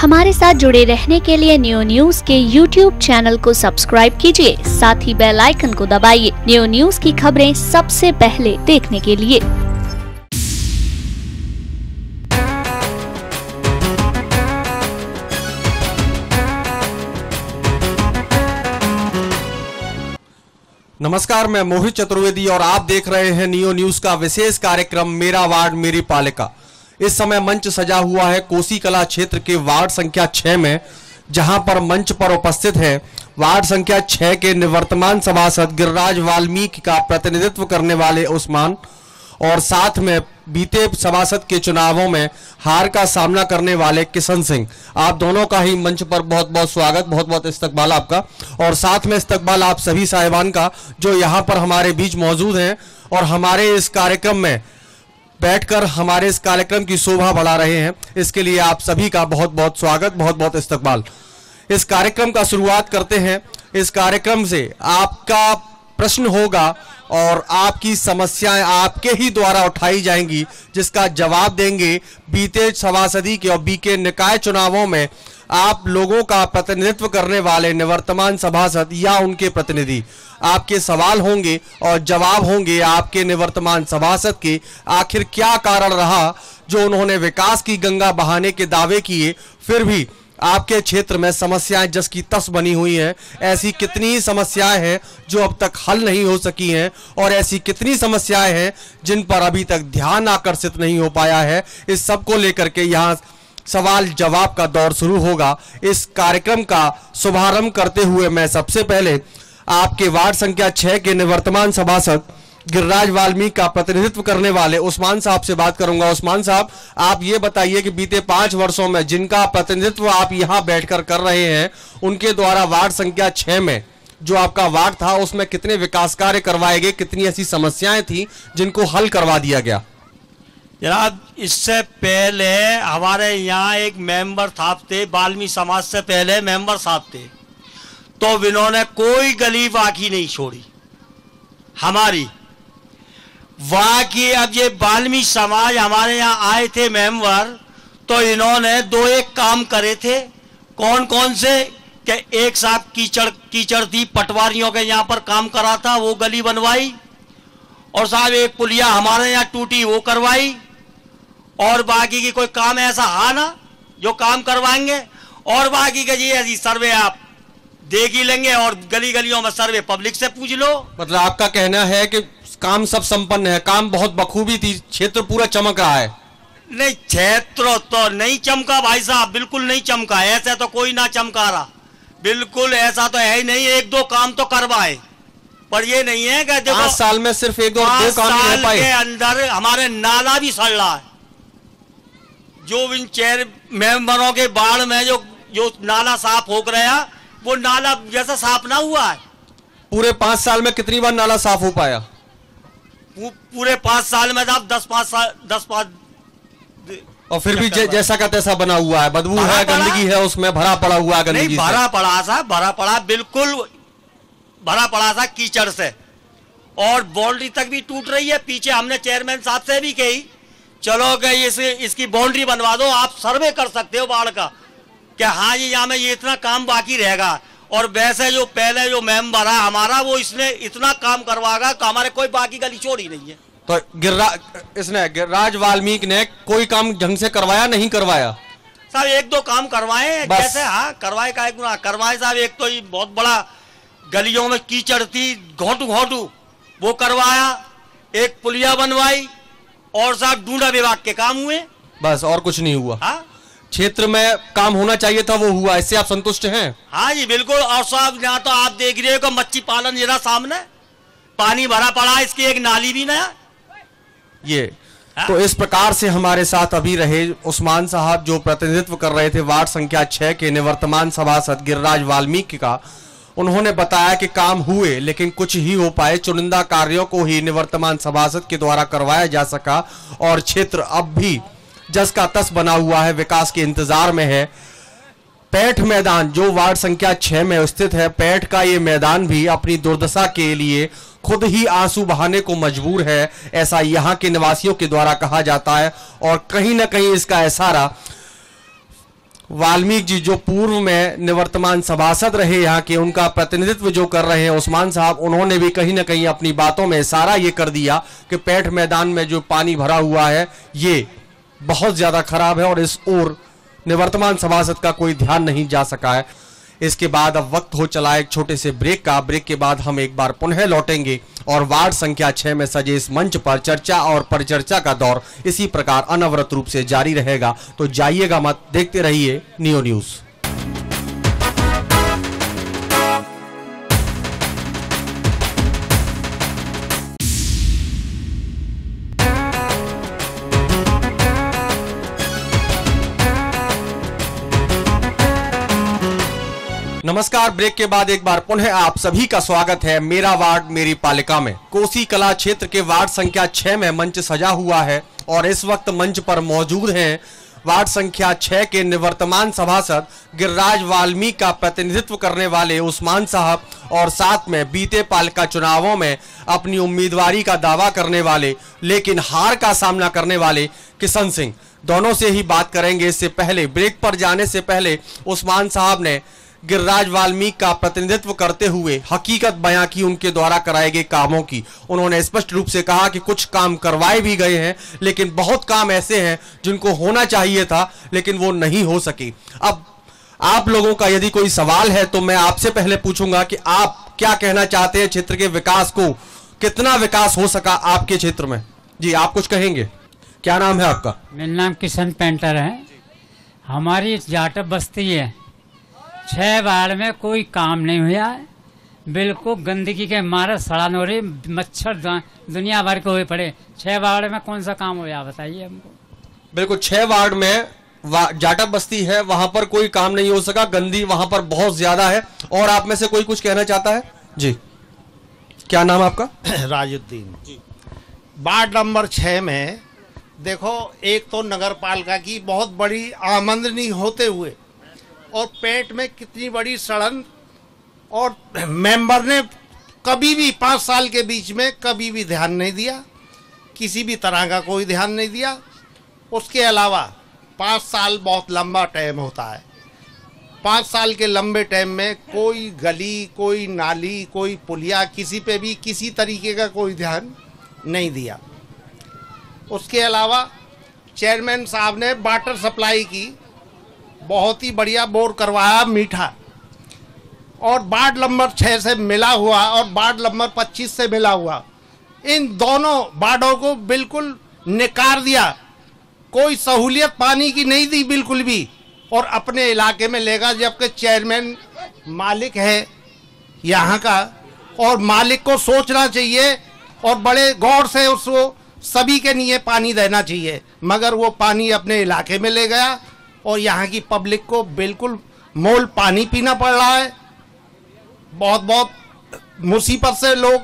हमारे साथ जुड़े रहने के लिए न्यू न्यूज के YouTube चैनल को सब्सक्राइब कीजिए, साथ ही बेल आइकन को दबाइए न्यू न्यूज की खबरें सबसे पहले देखने के लिए। नमस्कार, मैं मोहित चतुर्वेदी और आप देख रहे हैं नियो न्यूज का विशेष कार्यक्रम मेरा वार्ड मेरी पालिका। इस समय मंच सजा हुआ है कोसी कला क्षेत्र के वार्ड संख्या 6 में, जहां पर मंच पर उपस्थित है वार्ड संख्या 6 के निवर्तमान सभासद गिरिराज वाल्मीकि का प्रतिनिधित्व करने वाले उस्मान और साथ में बीते सभासद के चुनावों में हार का सामना करने वाले किशन सिंह। आप दोनों का ही मंच पर बहुत बहुत स्वागत, बहुत बहुत इस्तकबाल आपका, और साथ में इस्तकबाल आप सभी साहिबान का जो यहाँ पर हमारे बीच मौजूद हैं और हमारे इस कार्यक्रम में बैठकर हमारे इस कार्यक्रम की शोभा बढ़ा रहे हैं। इसके लिए आप सभी का बहुत बहुत स्वागत, बहुत बहुत इस्तकबाल। इस कार्यक्रम का शुरुआत करते हैं। इस कार्यक्रम से आपका प्रश्न होगा और आपकी समस्याएं आपके ही द्वारा उठाई जाएंगी, जिसका जवाब देंगे बीते सभासदी के और बीके निकाय चुनावों में आप लोगों का प्रतिनिधित्व करने वाले निवर्तमान सभासद या उनके प्रतिनिधि। आपके सवाल होंगे और जवाब होंगे आपके निवर्तमान सभासद के आखिर क्या कारण रहा जो उन्होंने विकास की गंगा बहाने के दावे किए, फिर भी आपके क्षेत्र में समस्याएं जस की तस बनी हुई हैं। ऐसी कितनी समस्याएं हैं जो अब तक हल नहीं हो सकी हैं और ऐसी कितनी समस्याएं हैं जिन पर अभी तक ध्यान आकर्षित नहीं हो पाया है। इस सब को लेकर के यहाँ सवाल जवाब का दौर शुरू होगा। इस कार्यक्रम का शुभारंभ करते हुए मैं सबसे पहले आपके वार्ड संख्या 6 के निवर्तमान सभासद गिरिराज वाल्मीकि का प्रतिनिधित्व करने वाले उस्मान साहब से बात करूंगा। उस्मान साहब, आप ये बताइए कि बीते 5 वर्षों में जिनका प्रतिनिधित्व आप यहाँ बैठकर कर रहे हैं, उनके द्वारा वार्ड संख्या 6 में जो आपका वार्ड था उसमें कितने विकास कार्य करवाए गए, कितनी ऐसी समस्याएं थी जिनको हल करवा दिया गया? जनाब, इससे पहले हमारे यहाँ एक मेंबर साहब थे, वाल्मीकि समाज से पहले मेंबर साहब थे, तो इन्होंने कोई गली बाकी नहीं छोड़ी हमारी वहाँ की। अब ये वाल्मीकि समाज हमारे यहाँ आए थे मेंबर, तो इन्होंने 2-1 काम करे थे। कौन कौन से? कि एक साहब कीचड़ थी, पटवारियों के यहाँ पर काम करा था, वो गली बनवाई, और साहब एक पुलिया हमारे यहाँ टूटी, वो करवाई, और बाकी की कोई काम ऐसा है ना जो काम करवाएंगे, और बाकी का ये ऐसी सर्वे आप देख ही लेंगे, और गली गलियों में सर्वे पब्लिक से पूछ लो। मतलब आपका कहना है कि काम सब संपन्न है, काम बहुत बखूबी थी, क्षेत्र पूरा चमक रहा है? नहीं, क्षेत्र तो नहीं चमका भाई साहब, बिल्कुल नहीं चमका। ऐसा तो कोई ना चमका रहा, बिल्कुल ऐसा तो है ही नहीं। 1-2 काम तो करवाए, पर ये नहीं है कि देखो 5 साल में सिर्फ 1-2 काम नहीं हो पाए। के अंदर हमारे नाला भी सड़ रहा है। जो इन चेयर मेंबरों के बाढ़ में जो नाला साफ हो गया, वो नाला जैसा साफ ना हुआ है। पूरे 5 साल में कितनी बार नाला साफ हो पाया? पूरे 5 साल में आप 10-5 और फिर भी जैसा का तैसा बना हुआ है, बदबू है, गंदगी है, उसमें भरा पड़ा हुआ है। गंदगी भरा पड़ा सा, भरा पड़ा, बिल्कुल भरा पड़ा सा कीचड़ से, और बाउंड्री तक भी टूट रही है। पीछे हमने चेयरमैन साहब से भी कही, चलो गए इसकी बाउंड्री बनवा दो, आप सर्वे कर सकते हो बाढ़ का, कि हाँ जी यहाँ में ये इतना काम बाकी रहेगा। और वैसे जो पहले जो मेंबर है हमारा, वो इसने इतना काम करवाएगा कि हमारे कोई बाकी गली छोड़ी नहीं है। तो गिरिराज वाल्मीकि ने कोई काम ढंग से करवाया नहीं करवाया? साहब 1-2 काम करवाए, जैसे हाँ करवाए, का गुना करवाए साहब। एक तो ये बहुत बड़ा गलियों में कीचड़ थी, घोटू वो करवाया, एक पुलिया बनवाई, और साहब डूडा विभाग के काम हुए, बस और कुछ नहीं हुआ। हाँ, क्षेत्र में काम होना चाहिए था, वो हुआ। इससे आप संतुष्ट हैं? हाँ जी बिल्कुल। और साहब यहाँ तो आप देख रहे हो मच्छी पालन जरा सामने पानी भरा पड़ा है, इसकी एक नाली भी नया ये। तो इस प्रकार से हमारे साथ अभी रहे उस्मान साहब जो प्रतिनिधित्व कर रहे थे वार्ड संख्या 6 के निवर्तमान सभासद गिरिराज वाल्मीकि का। उन्होंने बताया कि काम हुए लेकिन कुछ ही हो पाए, चुनिंदा कार्यों को ही निवर्तमान सभासद के द्वारा करवाया जा सका, और क्षेत्र अब भी जस का तस बना हुआ है, विकास के इंतजार में है। पैठ मैदान जो वार्ड संख्या 6 में स्थित है, पैठ का ये मैदान भी अपनी दुर्दशा के लिए खुद ही आंसू बहाने को मजबूर है, ऐसा यहाँ के निवासियों के द्वारा कहा जाता है। और कहीं ना कहीं इसका इशारा वाल्मीकि जी जो पूर्व में निवर्तमान सभासद रहे यहाँ के, उनका प्रतिनिधित्व जो कर रहे हैं उस्मान साहब, उन्होंने भी कहीं ना कहीं अपनी बातों में इशारा ये कर दिया कि पेठ मैदान में जो पानी भरा हुआ है ये बहुत ज्यादा खराब है और इस ओर निवर्तमान सभासद का कोई ध्यान नहीं जा सका है। इसके बाद अब वक्त हो चला एक छोटे से ब्रेक का। ब्रेक के बाद हम एक बार पुनः लौटेंगे और वार्ड संख्या 6 में सजे इस मंच पर चर्चा और परिचर्चा का दौर इसी प्रकार अनवरत रूप से जारी रहेगा। तो जाइएगा मत, देखते रहिए नियो न्यूज। नमस्कार, ब्रेक के बाद एक बार पुनः आप सभी का स्वागत है मेरा वार्ड मेरी पालिका में। कोसी कला क्षेत्र के वार्ड संख्या 6 में मंच सजा हुआ है और इस वक्त मंच पर मौजूद हैं वार्ड संख्या 6 के निवर्तमान सभासद गिरिराज वाल्मीकि का प्रतिनिधित्व करने वाले उस्मान साहब और साथ में बीते पालिका चुनावों में अपनी उम्मीदवारी का दावा करने वाले लेकिन हार का सामना करने वाले किशन सिंह। दोनों से ही बात करेंगे। इससे पहले, ब्रेक पर जाने से पहले, उस्मान साहब ने गिरिराज वाल्मीकि का प्रतिनिधित्व करते हुए हकीकत बयां की उनके द्वारा कराए गए कामों की। उन्होंने स्पष्ट रूप से कहा कि कुछ काम करवाए भी गए हैं लेकिन बहुत काम ऐसे हैं जिनको होना चाहिए था लेकिन वो नहीं हो सके। अब आप लोगों का यदि कोई सवाल है तो मैं आपसे पहले पूछूंगा कि आप क्या कहना चाहते हैं क्षेत्र के विकास को, कितना विकास हो सका आपके क्षेत्र में? जी, आप कुछ कहेंगे? क्या नाम है आपका? मेरा नाम किशन पेंटर है। हमारी जाटव बस्ती है, 6 वार्ड में कोई काम नहीं हुआ है। बिल्कुल गंदगी के मारे सड़ा नोरे मच्छर दुनिया भर के हुए पड़े। 6 वार्ड में कौन सा काम हुआ बताइए हमको। बिल्कुल, 6 वार्ड में जाटव बस्ती है, वहां पर कोई काम नहीं हो सका, गंदी वहां पर बहुत ज्यादा है। और आप में से कोई कुछ कहना चाहता है? जी, क्या नाम आपका? राजुद्दीन जी। वार्ड नंबर 6 में देखो, एक तो नगर पालिका की बहुत बड़ी आमदनी होते हुए और पेट में कितनी बड़ी सड़न, और मेंबर ने कभी भी 5 साल के बीच में कभी भी ध्यान नहीं दिया, किसी भी तरह का कोई ध्यान नहीं दिया। उसके अलावा 5 साल बहुत लंबा टाइम होता है। 5 साल के लंबे टाइम में कोई गली, कोई नाली, कोई पुलिया, किसी पे भी किसी तरीके का कोई ध्यान नहीं दिया। उसके अलावा चेयरमैन साहब ने वाटर सप्लाई की बहुत ही बढ़िया बोर करवाया मीठा, और वार्ड नंबर 6 से मिला हुआ और वार्ड नंबर 25 से मिला हुआ, इन दोनों वार्डों को बिल्कुल निकार दिया। कोई सहूलियत पानी की नहीं दी बिल्कुल भी, और अपने इलाके में लेगा, जबकि चेयरमैन मालिक है यहाँ का, और मालिक को सोचना चाहिए और बड़े गौर से उसको सभी के लिए पानी देना चाहिए। मगर वो पानी अपने इलाके में ले गया और यहाँ की पब्लिक को बिल्कुल मोल पानी पीना पड़ रहा है। बहुत बहुत मुसीबत से लोग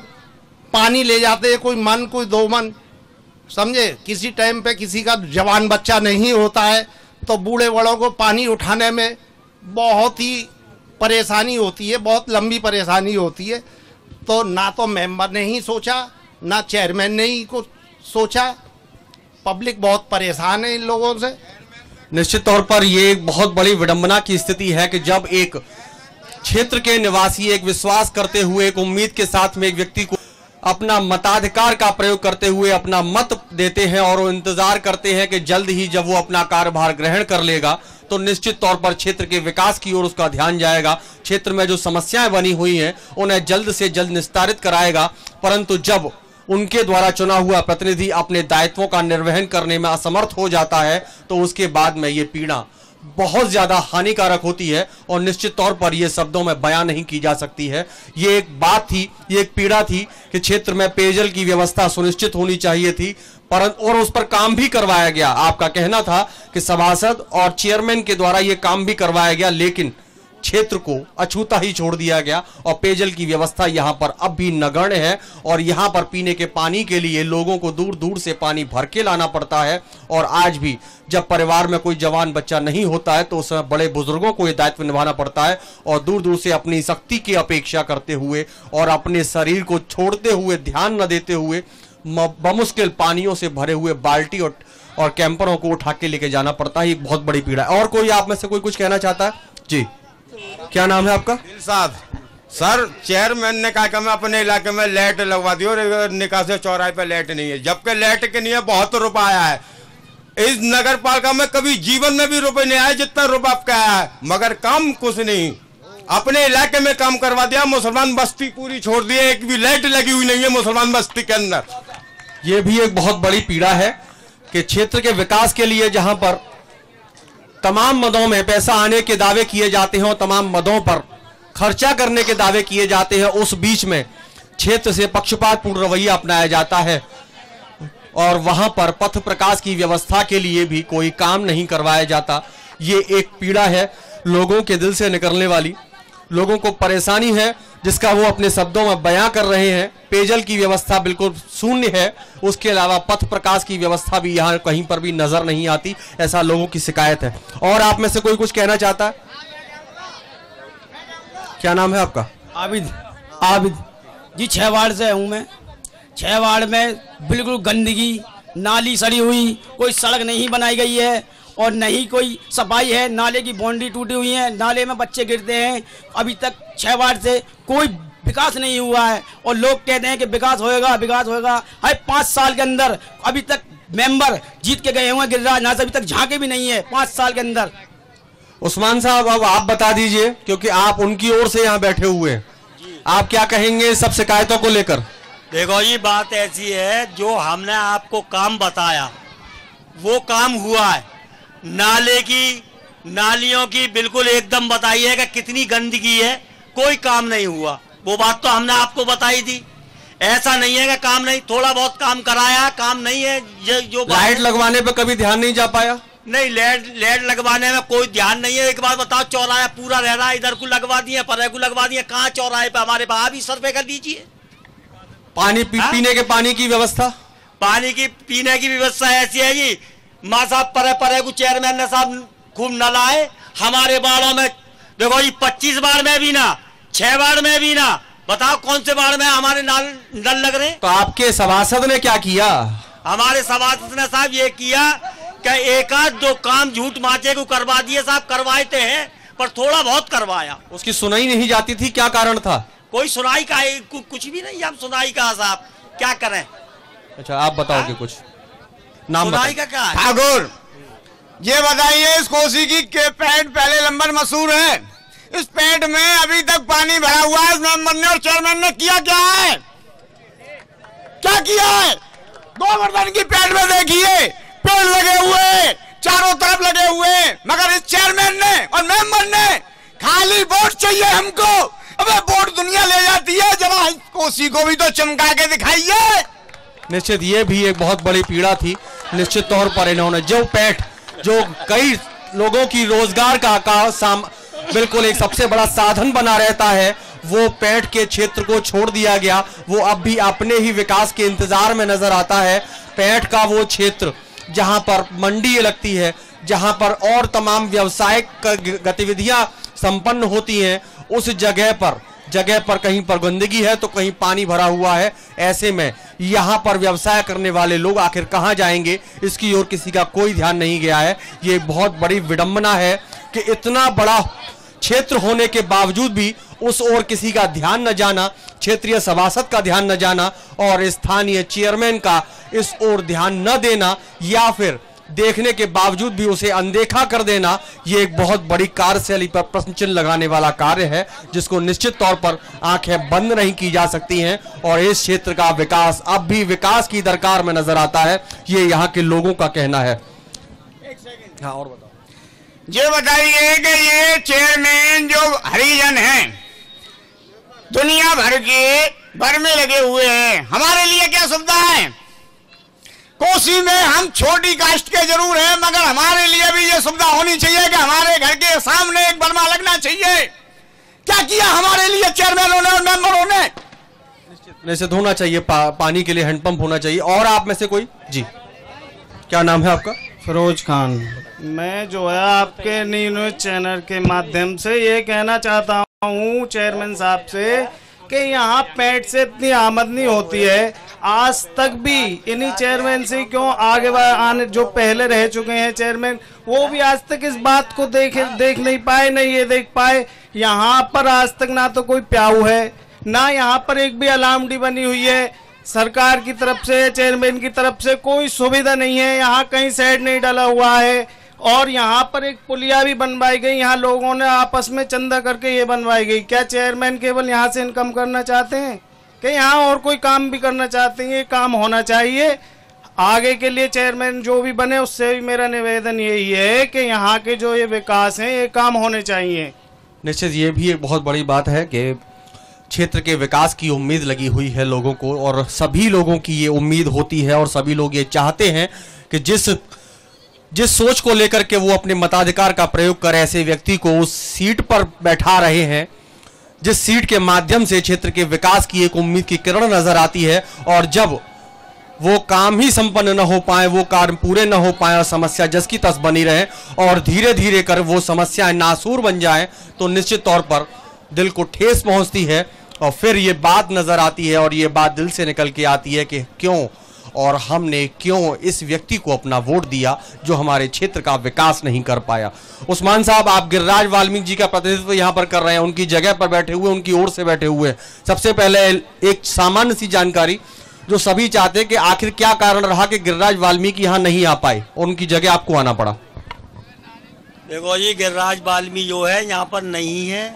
पानी ले जाते हैं, कोई मन कोई 2 मन, समझे। किसी टाइम पे किसी का जवान बच्चा नहीं होता है तो बूढ़े बड़ों को पानी उठाने में बहुत ही परेशानी होती है, बहुत लंबी परेशानी होती है। तो ना तो मेंबर ने ही सोचा, ना चेयरमैन ने ही को सोचा। पब्लिक बहुत परेशान है इन लोगों से। निश्चित तौर पर यह एक बहुत बड़ी विडंबना की स्थिति है कि जब एक क्षेत्र के निवासी एक विश्वास करते हुए, एक उम्मीद के साथ में एक व्यक्ति को अपना मताधिकार का प्रयोग करते हुए अपना मत देते हैं और वो इंतजार करते हैं कि जल्द ही जब वो अपना कार्यभार ग्रहण कर लेगा तो निश्चित तौर पर क्षेत्र के विकास की ओर उसका ध्यान जाएगा, क्षेत्र में जो समस्याएं बनी हुई हैं उन्हें जल्द से जल्द निस्तारित कराएगा। परंतु जब उनके द्वारा चुना हुआ प्रतिनिधि अपने दायित्वों का निर्वहन करने में असमर्थ हो जाता है तो उसके बाद में ये पीड़ा बहुत ज्यादा हानिकारक होती है और निश्चित तौर पर यह शब्दों में बयान नहीं की जा सकती है। ये एक बात थी, ये एक पीड़ा थी कि क्षेत्र में पेयजल की व्यवस्था सुनिश्चित होनी चाहिए थी, परंतु और उस पर काम भी करवाया गया। आपका कहना था कि सभासद और चेयरमैन के द्वारा यह काम भी करवाया गया, लेकिन क्षेत्र को अछूता ही छोड़ दिया गया और पेयजल की व्यवस्था यहां पर अब भी नगण्य है और यहां पर पीने के पानी के लिए लोगों को दूर दूर से पानी भर के लाना पड़ता है। और आज भी जब परिवार में कोई जवान बच्चा नहीं होता है तो उस समय बड़े बुजुर्गों को यह दायित्व निभाना पड़ता है और दूर दूर से अपनी शक्ति की अपेक्षा करते हुए और अपने शरीर को छोड़ते हुए, ध्यान न देते हुए बमुश्किल पानियों से भरे हुए बाल्टी और और कैंपरों को उठा के लेके जाना पड़ता है। एक बहुत बड़ी पीड़ा है। और कोई आप में से कोई कुछ कहना चाहता है? जी, क्या नाम है आपका? साहब, सर चेयरमैन ने कहा कि मैं अपने इलाके में लाइट लगवा दी और निकासी चौराहे पे लाइट नहीं है, जबकि लाइट के लिए बहुत रुपया आया है। इस नगर पालिका में कभी जीवन में भी रुपए नहीं आए जितना रुपया आपका आया है, मगर काम कुछ नहीं। अपने इलाके में काम करवा दिया, मुसलमान बस्ती पूरी छोड़ दी, एक भी लाइट लगी हुई नहीं है मुसलमान बस्ती के अंदर। ये भी एक बहुत बड़ी पीड़ा है कि क्षेत्र के विकास के लिए जहां पर तमाम मदों में पैसा आने के दावे किए जाते हैं और तमाम मदों पर खर्चा करने के दावे किए जाते हैं, उस बीच में क्षेत्र से पक्षपातपूर्ण रवैया अपनाया जाता है और वहां पर पथ प्रकाश की व्यवस्था के लिए भी कोई काम नहीं करवाया जाता। ये एक पीड़ा है लोगों के दिल से निकलने वाली, लोगों को परेशानी है जिसका वो अपने शब्दों में बयां कर रहे हैं। पेयजल की व्यवस्था बिल्कुल शून्य है, उसके अलावा पथ प्रकाश की व्यवस्था भी यहाँ कहीं पर भी नजर नहीं आती, ऐसा लोगों की शिकायत है। और आप में से कोई कुछ कहना चाहता है? क्या नाम है आपका? आबिद जी, 6 वार्ड से हूँ मैं। 6 वार्ड में बिल्कुल गंदगी, नाली सड़ी हुई, कोई सड़क नहीं बनाई गई है और नहीं कोई सफाई है। नाले की बाउंड्री टूटी हुई है, नाले में बच्चे गिरते हैं। अभी तक 6 वार्ड से कोई विकास नहीं हुआ है और लोग कहते हैं कि विकास होएगा विकास होएगा। हर 5 साल के अंदर अभी तक मेंबर जीत के गए हुए गिरिराज नाथ अभी तक झांके भी नहीं है 5 साल के अंदर। उस्मान साहब, अब आप बता दीजिए, क्योंकि आप उनकी ओर से यहाँ बैठे हुए हैं, आप क्या कहेंगे सब शिकायतों को लेकर? देखो जी, बात ऐसी है, जो हमने आपको काम बताया वो काम हुआ है। नाले की, नालियों की बिल्कुल एकदम बताई है कि कितनी गंदगी है, कोई काम नहीं हुआ। वो बात तो हमने आपको बताई थी। ऐसा नहीं है कि काम नहीं, थोड़ा बहुत काम कराया, काम नहीं है। जो लाइट लगवाने पे कभी ध्यान नहीं जा पाया? नहीं, लाइट लगवाने में कोई ध्यान नहीं है। एक बात बताओ, चौराहा पूरा रह रहा है, इधर को लगवा दिए, पर को लगवा दिए, कहाँ चौराहे पे हमारे पास भी सर्वे कर दीजिए। पानी पीने के पानी की व्यवस्था, पानी की पीने की व्यवस्था ऐसी है जी, माँ साहब परे को चेयरमैन ने साहब खूब नलाए हमारे वार्डों में। देखो जी, 25 वार्ड में भी ना, 6 वार्ड में भी ना, बताओ कौन से वार्ड में हमारे नल लग रहे? तो आपके सभासद ने क्या किया? हमारे सभासद ने साहब ये किया कि एक आध 2 काम झूठ माचे को करवा दिए साहब, करवाते हैं पर थोड़ा बहुत करवाया। उसकी सुनाई नहीं जाती थी, क्या कारण था? कोई सुनाई का कुछ भी नहीं, हम सुनाई का साहब क्या करें? अच्छा, आप बताओगे कुछ? नाम सुनाई का क्या है? ठाकुर, ये बताइए, इस कोसी की के पेट पहले नंबर मशहूर है, इस पेट में अभी तक पानी भरा हुआ है। इस मेंबर ने और चेयरमैन ने किया क्या है? क्या किया है? गोवर्धन की पेट में देखिए पेड़ लगे हुए, चारों तरफ लगे हुए, मगर इस चेयरमैन ने और मेंबर ने खाली वोट चाहिए हमको। अबे वोट दुनिया ले जाती है, जरा कोसी को भी तो चमका के दिखाइए। निश्चित ये भी एक बहुत बड़ी पीड़ा थी। निश्चित तौर पर इन्होंने जो कई लोगों की रोजगार का बिल्कुल एक सबसे बड़ा साधन बना रहता है, वो पेट के क्षेत्र को छोड़ दिया गया। वो अब भी अपने ही विकास के इंतजार में नजर आता है। पेट का वो क्षेत्र जहां पर मंडी लगती है, जहां पर और तमाम व्यावसायिक गतिविधियां संपन्न होती हैं, उस जगह पर कहीं पर गंदगी है तो कहीं पानी भरा हुआ है। ऐसे में यहाँ पर व्यवसाय करने वाले लोग आखिर कहाँ जाएंगे, इसकी ओर किसी का कोई ध्यान नहीं गया है। ये बहुत बड़ी विडंबना है कि इतना बड़ा क्षेत्र होने के बावजूद भी उस ओर किसी का ध्यान न जाना, क्षेत्रीय सभासद का ध्यान न जाना और स्थानीय चेयरमैन का इस ओर ध्यान न देना, या फिर देखने के बावजूद भी उसे अनदेखा कर देना। ये एक बहुत बड़ी कार्यशैली पर प्रश्न चिन्ह लगाने वाला कार्य है, जिसको निश्चित तौर पर आंखें बंद नहीं की जा सकती हैं। और इस क्षेत्र का विकास अब भी विकास की दरकार में नजर आता है, ये यहाँ के लोगों का कहना है। हाँ, और बताओ। ये बताइए कि ये चेयरमैन जो हरिजन हैं, दुनिया भर में लगे हुए हैं, हमारे लिए क्या सुविधा है? कोसी में हम छोटी कास्ट के जरूर हैं, मगर हमारे लिए भी ये सुविधा होनी चाहिए कि हमारे घर के सामने एक बर्मा लगना चाहिए। क्या किया हमारे लिए चेयरमैनों ने और मेंबरों ने? निश्चित होना चाहिए, पानी के लिए हैंडपंप होना चाहिए। और आप में से कोई? जी, क्या नाम है आपका? फिरोज खान। मैं जो है आपके न्यूज़ चैनल के माध्यम से ये कहना चाहता हूँ चेयरमैन साहब से कि यहाँ पेट से इतनी आमदनी होती है, आज तक भी इन्हीं चेयरमैन से क्यों आगे आने जो पहले रह चुके हैं चेयरमैन, वो भी आज तक इस बात को देख नहीं पाए, नहीं ये देख पाए। यहाँ पर आज तक ना तो कोई प्याऊ है, ना यहाँ पर एक भी अलार्मडी बनी हुई है। सरकार की तरफ से, चेयरमैन की तरफ से कोई सुविधा नहीं है। यहाँ कहीं शेड नहीं डाला हुआ है और यहाँ पर एक पुलिया भी बनवाई गई, यहाँ लोगों ने आपस में चंदा करके ये बनवाई गई। क्या चेयरमैन केवल यहाँ से इनकम करना चाहते हैं कि यहाँ और कोई काम भी करना चाहते हैं? ये काम होना चाहिए। आगे के लिए चेयरमैन जो भी बने उससे भी मेरा निवेदन यही है कि यहाँ के जो ये विकास हैं ये काम होने चाहिए। निश्चित ये भी एक बहुत बड़ी बात है कि क्षेत्र के विकास की उम्मीद लगी हुई है लोगों को, और सभी लोगों की ये उम्मीद होती है और सभी लोग ये चाहते हैं कि जिस सोच को लेकर के वो अपने मताधिकार का प्रयोग कर ऐसे व्यक्ति को उस सीट पर बैठा रहे हैं, जिस सीट के माध्यम से क्षेत्र के विकास की एक उम्मीद की किरण नजर आती है, और जब वो काम ही संपन्न न हो पाए, वो कार्य पूरे न हो पाए और समस्या जस की तस बनी रहे और धीरे धीरे कर वो समस्याएं नासूर बन जाए, तो निश्चित तौर पर दिल को ठेस पहुंचती है और फिर ये बात नजर आती है और ये बात दिल से निकल के आती है कि क्यों और हमने क्यों इस व्यक्ति को अपना वोट दिया जो हमारे क्षेत्र का विकास नहीं कर पाया। उस्मान साहब, आप गिरिराज वाल्मीकि जी का प्रतिनिधित्व यहाँ पर कर रहे हैं, उनकी जगह पर बैठे हुए, उनकी ओर से बैठे हुए। सबसे पहले एक सामान्य सी जानकारी जो सभी चाहते हैं कि आखिर क्या कारण रहा कि गिरिराज वाल्मीकि यहाँ नहीं आ पाए और उनकी जगह आपको आना पड़ा? देखो जी, गिरिराज वाल्मीकि जो है यहाँ पर नहीं है,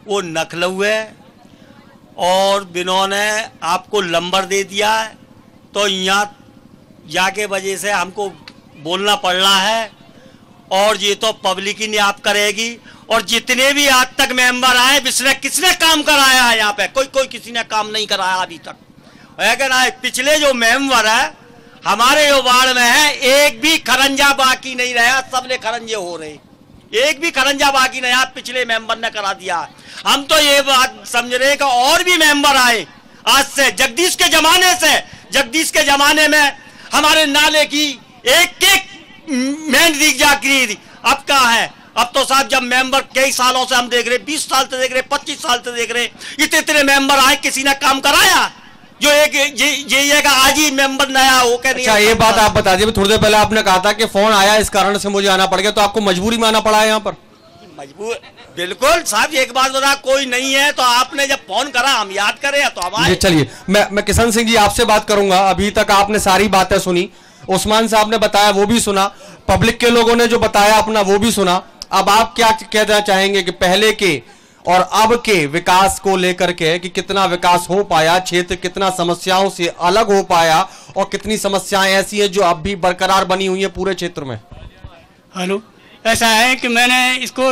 वो नखलऊ है और इन्होंने आपको नंबर दे दिया है, तो यहाँ जाके वजह से हमको बोलना पड़ रहा है और ये तो पब्लिक ही नहीं आप करेगी। और जितने भी आज तक मेंबर आए, किसने काम कराया है यहाँ पे? कोई किसी ने काम नहीं कराया अभी तक, है कि ना? पिछले जो मेंबर है हमारे जो वार्ड में है, एक भी खरंजा बाकी नहीं रहा, सबले खरंजे हो रहे, एक भी खरंजा बाकी नहीं, आप पिछले मेंबर ने करा दिया। हम तो ये बात समझ रहे हैं कि और भी मेंबर आए आज से, जगदीश के जमाने में हमारे नाले की एक मेन दिख जाती, अब कहाँ है? अब तो साहब जब मेंबर कई सालों से हम देख रहे, 20 साल से देख रहे, 25 साल से देख रहे, इतने मेंबर आए, किसी ने काम कराया? जो एक ये आज ही मेंबर नया हो के नहीं। अच्छा, ये बात आप बता दिए, थोड़ी देर पहले आपने कहा था कि फोन आया इस कारण से मुझे आना पड़ गया, तो आपको मजबूरी में आना पड़ा है यहाँ पर? मजबूर, बिल्कुल साहब। एक बात बता, कोई नहीं है तो आपने जब फोन करा हम याद करें तो हम आए। चलिए, मैं किशन सिंह जी आपसे बात करूंगा। अभी तक आपने सारी बातें सुनी, उस्मान साहब ने बताया वो भी सुना, पब्लिक के लोगों ने जो बताया अपना वो भी सुना। अब आप क्या कहना चाहेंगे कि पहले के और अब के विकास को लेकर के कि कितना विकास हो पाया, क्षेत्र कितना समस्याओं से अलग हो पाया और कितनी समस्याएं ऐसी हैं जो अब भी बरकरार बनी हुई है पूरे क्षेत्र में? हेलो, ऐसा है कि मैंने इसको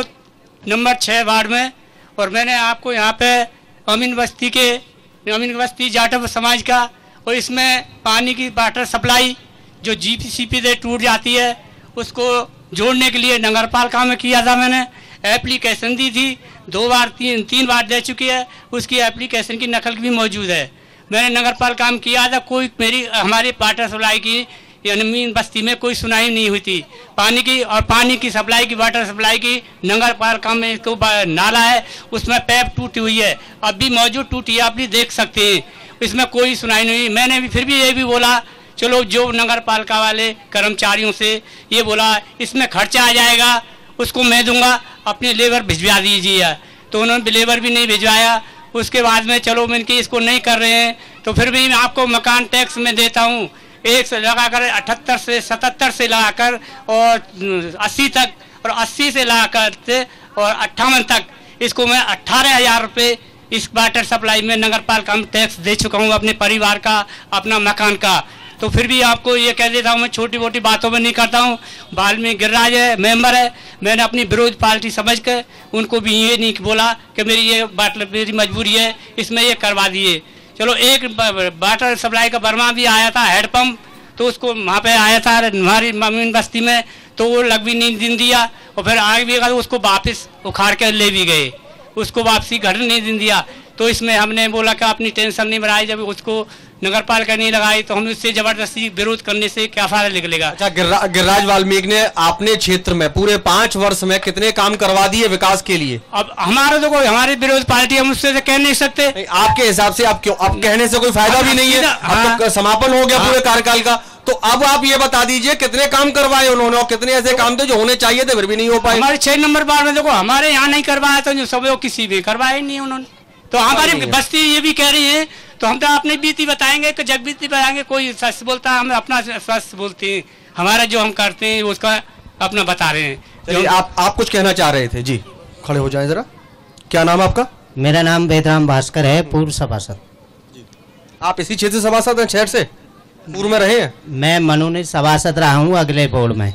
नंबर 6 वार्ड में, और मैंने आपको यहाँ पे अमीन बस्ती जाटव समाज का, और इसमें पानी की वाटर सप्लाई जो जीपीसीपी से टूट जाती है उसको जोड़ने के लिए नगर पालिका में किया था। मैंने एप्लीकेशन दी थी, 2 बार 3 बार दे चुकी है, उसकी एप्लीकेशन की नकल भी मौजूद है। मैंने नगर पालिका में किया था, कोई हमारी वाटर सप्लाई की अमीन बस्ती में कोई सुनाई नहीं हुई थी। पानी की सप्लाई की, वाटर सप्लाई की नगर पालिका में इसको नाला है, उसमें पैप टूटी हुई है, अब भी मौजूद टूटी है, आप भी देख सकते हैं, इसमें कोई सुनाई नहीं हुई। मैंने भी फिर भी ये भी बोला, चलो जो नगर पालिका वाले कर्मचारियों से ये बोला इसमें खर्चा आ जाएगा, उसको मैं दूंगा, अपने लेबर भिजवा दीजिए, तो उन्होंने लेबर भी नहीं भिजवाया। उसके बाद में चलो मैं कि इसको नहीं कर रहे हैं, तो फिर भी मैं आपको मकान टैक्स में देता हूँ, 1 से लगाकर 78 से 77 से लगाकर और 80 तक, और 80 से लगाकर और 58 तक, इसको मैं 18,000 रुपये इस वाटर सप्लाई में नगर पालिका में टैक्स दे चुका हूँ, अपने परिवार का, अपना मकान का। तो फिर भी आपको ये कह देता हूँ, मैं छोटी मोटी बातों में नहीं करता हूँ। वाल्मीकि गिरिराज है, मेंबर है, मैंने अपनी विरोध पार्टी समझ कर उनको भी ये नहीं बोला कि मेरी मजबूरी है, इसमें ये करवा दिए। चलो, एक वाटर सप्लाई का बर्मा भी आया था, हेडपम्प, तो उसको वहाँ पे आया था हमारी अमीन बस्ती में, तो वो लग भी नहीं दिन दिया, और फिर आगे भी तो उसको वापस उखाड़ कर ले भी गए, उसको वापसी घर नहीं दिन दिया। तो इसमें हमने बोला कि अपनी टेंशन नहीं बनाई, जब उसको नगर पालिका नहीं लगाई तो हम इससे जबरदस्ती विरोध करने से क्या फायदा निकलेगा। अच्छा, गिरिराज वाल्मीकि ने अपने क्षेत्र में पूरे 5 वर्ष में कितने काम करवा दिए विकास के लिए? अब हमारे तो कोई हमारी विरोध पार्टी हम उससे कह नहीं सकते। आपके हिसाब से आप क्यों, अब कहने से कोई फायदा भी नहीं है, अब तो समापन हो गया पूरे कार्यकाल का। तो अब आप ये बता दीजिए कितने काम करवाए उन्होंने और कितने ऐसे काम थे जो होने चाहिए थे फिर भी नहीं हो पाए? हमारे 6 नंबर वार्ड में देखो हमारे यहाँ नहीं करवाया तो सब लोग किसी भी करवाए नहीं उन्होंने। तो हमारी बस्ती ये भी कह रही है तो हम तो अपनी बीती बताएंगे कि जग बीती बताएंगे। कोई सच बोलता है, हम अपना सच बोलते हैं, हमारा जो हम करते हैं उसका अपना बता रहे हैं। आप कुछ कहना चाह रहे थे जी, खड़े हो जाएं जरा। क्या नाम आपका? मेरा नाम वेदराम भास्कर है, पूर्व सभासद। आप इसी क्षेत्र से सभासद हैं? शहर से पूर्व में रहे हैं? मैं मनोनीत सभासद रहा हूँ अगले बोर्ड में।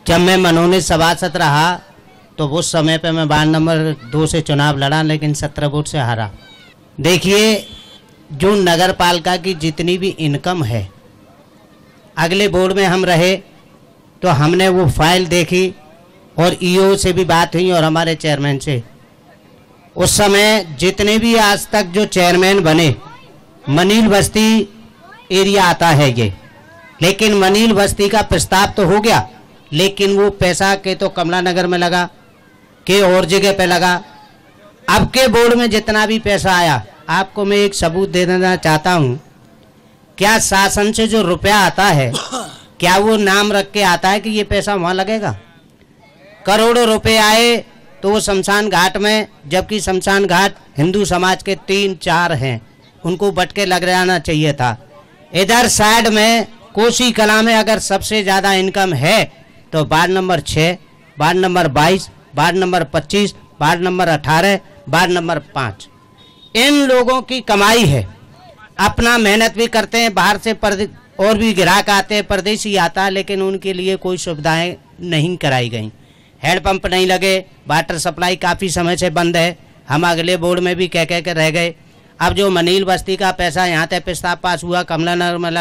जब मैं मनोनीत सभासद रहा तो उस समय पे मैं वार्ड नंबर 2 से चुनाव लड़ा, लेकिन 17 वोट से हारा। देखिए, जो नगर पालिका की जितनी भी इनकम है, अगले बोर्ड में हम रहे तो हमने वो फाइल देखी और ईओ से भी बात हुई और हमारे चेयरमैन से। उस समय जितने भी आज तक जो चेयरमैन बने, मनील बस्ती एरिया आता है ये, लेकिन मनील बस्ती का प्रस्ताव तो हो गया, लेकिन वो पैसा के तो कमला नगर में लगा, के और जगह पे लगा। अब के बोर्ड में जितना भी पैसा आया, आपको मैं एक सबूत दे देना चाहता हूँ। क्या शासन से जो रुपया आता है, क्या वो नाम रख के आता है कि ये पैसा वहाँ लगेगा? करोड़ों रुपए आए तो वो शमशान घाट में, जबकि शमशान घाट हिंदू समाज के 3-4 हैं, उनको बट के लग जाना चाहिए था। इधर साइड में कोसी कला में अगर सबसे ज़्यादा इनकम है तो ward number 6, ward number 22, ward number 25, ward number 18, ward number 5, इन लोगों की कमाई है। अपना मेहनत भी करते हैं, बाहर से और भी ग्राहक आते हैं, परदेशी आता है, लेकिन उनके लिए कोई सुविधाएं नहीं कराई गई। हैंडपंप नहीं लगे, वाटर सप्लाई काफ़ी समय से बंद है। हम अगले बोर्ड में भी कह के रह गए। अब जो मनील बस्ती का पैसा यहाँ तक प्रस्ताव पास हुआ, कमला नगर में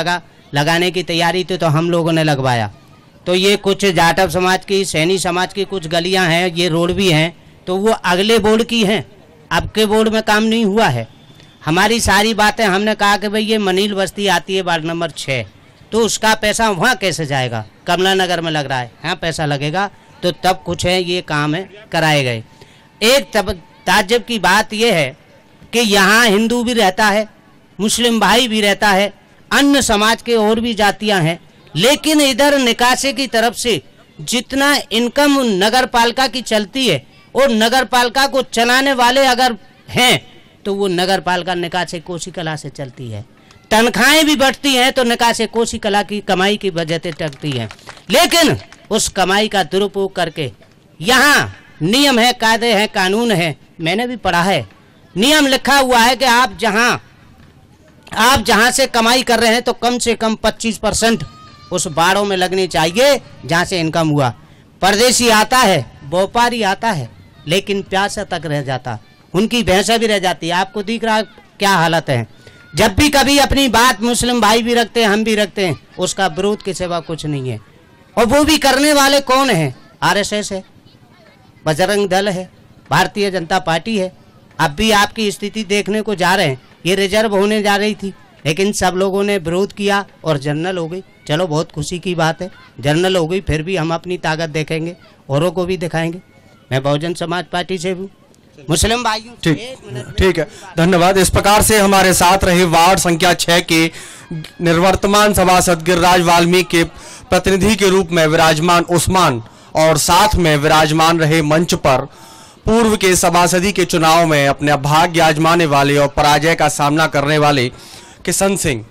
लगाने की तैयारी थी तो हम लोगों ने लगवाया। तो ये कुछ जाटव समाज की, सैनी समाज की कुछ गलियाँ हैं, ये रोड भी हैं, तो वो अगले बोर्ड की हैं। अब के बोर्ड में काम नहीं हुआ है। हमारी सारी बातें हमने कहा कि भाई ये मनील बस्ती आती है वार्ड नंबर 6, तो उसका पैसा वहाँ कैसे जाएगा? कमला नगर में लग रहा है, यहाँ पैसा लगेगा, तो तब कुछ है ये काम है कराए गए। एक तब ताज्जुब की बात यह है कि यहाँ हिंदू भी रहता है, मुस्लिम भाई भी रहता है, अन्य समाज के और भी जातियाँ हैं, लेकिन इधर निकासी की तरफ से जितना इनकम नगर पालिका की चलती है और नगर पालिका को चलाने वाले अगर हैं तो वो नगर पालिका निकासी कोसी कला से चलती है। तनख्वाहें भी बढ़ती हैं तो निकासी कोसी कला की कमाई की वजह से टकती हैं, लेकिन उस कमाई का दुरुपयोग करके यहाँ नियम है, कायदे हैं, कानून है। मैंने भी पढ़ा है, नियम लिखा हुआ है कि आप जहाँ से कमाई कर रहे हैं तो कम से कम 25% उस बाड़ों में लगनी चाहिए जहाँ से इनकम हुआ। परदेशी आता है, व्यापारी आता है, लेकिन प्यासा तक रह जाता, उनकी भैंसा भी रह जाती है। आपको दिख रहा क्या हालत है। जब भी कभी अपनी बात मुस्लिम भाई भी रखते हैं, हम भी रखते हैं, उसका विरोध के सिवा कुछ नहीं है। और वो भी करने वाले कौन है? RSS है, बजरंग दल है, भारतीय जनता पार्टी है। अब भी आपकी स्थिति देखने को जा रहे हैं, ये रिजर्व होने जा रही थी, लेकिन सब लोगों ने विरोध किया और जनरल हो गई। चलो बहुत खुशी की बात है, जनरल हो गई, फिर भी हम अपनी ताकत देखेंगे, औरों को भी दिखाएंगे। मैं बहुजन समाज पार्टी से हूँ, मुस्लिम भाइयों। ठीक है, धन्यवाद। इस प्रकार से हमारे साथ रहे वार्ड संख्या 6 के निर्वर्तमान सभासद गिरिराज वाल्मीकि के प्रतिनिधि के रूप में विराजमान उस्मान, और साथ में विराजमान रहे मंच पर पूर्व के सभासदी के चुनाव में अपने भाग्य आजमाने वाले और पराजय का सामना करने वाले किशन सिंह।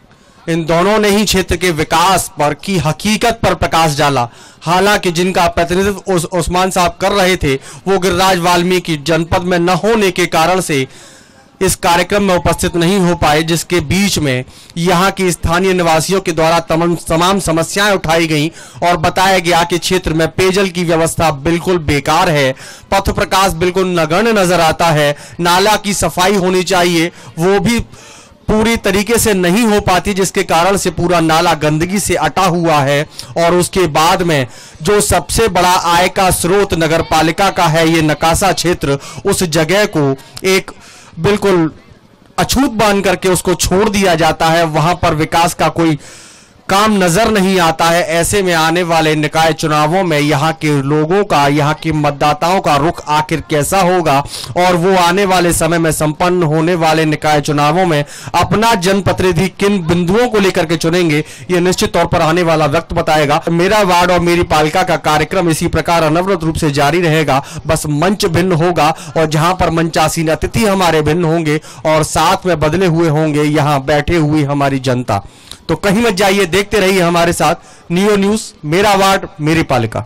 इन दोनों ने ही क्षेत्र के विकास पर की हकीकत पर प्रकाश डाला। हालांकि जिनका प्रतिनिधित्व उस्मान साहब कर रहे थे वो गिरिराज वाल्मीकि जनपद में न होने के कारण से इस कार्यक्रम में उपस्थित नहीं हो पाए, जिसके बीच में यहाँ की स्थानीय निवासियों के द्वारा तमाम समस्याएं उठाई गईं और बताया गया कि क्षेत्र में पेयजल की व्यवस्था बिल्कुल बेकार है, पथ प्रकाश बिल्कुल नगण्य नजर आता है, नाला की सफाई होनी चाहिए वो भी पूरी तरीके से नहीं हो पाती, जिसके कारण से पूरा नाला गंदगी से अटा हुआ है। और उसके बाद में जो सबसे बड़ा आय का स्रोत नगर पालिका का है, ये नकासा क्षेत्र, उस जगह को एक बिल्कुल अछूत बांध करके उसको छोड़ दिया जाता है, वहां पर विकास का कोई काम नजर नहीं आता है। ऐसे में आने वाले निकाय चुनावों में यहाँ के लोगों का, यहाँ के मतदाताओं का रुख आखिर कैसा होगा और वो आने वाले समय में संपन्न होने वाले निकाय चुनावों में अपना जनप्रतिनिधि किन बिंदुओं को लेकर के चुनेंगे, ये निश्चित तौर पर आने वाला वक्त बताएगा। मेरा वार्ड और मेरी पालिका का कार्यक्रम इसी प्रकार अनवरत रूप से जारी रहेगा, बस मंच भिन्न होगा और जहां पर मंचासीन अतिथि हमारे भिन्न होंगे और साथ में बदले हुए होंगे यहाँ बैठे हुई हमारी जनता। तो कहीं मत जाइए, देखते रहिए हमारे साथ नियो न्यूज, मेरा वार्ड मेरी पालिका।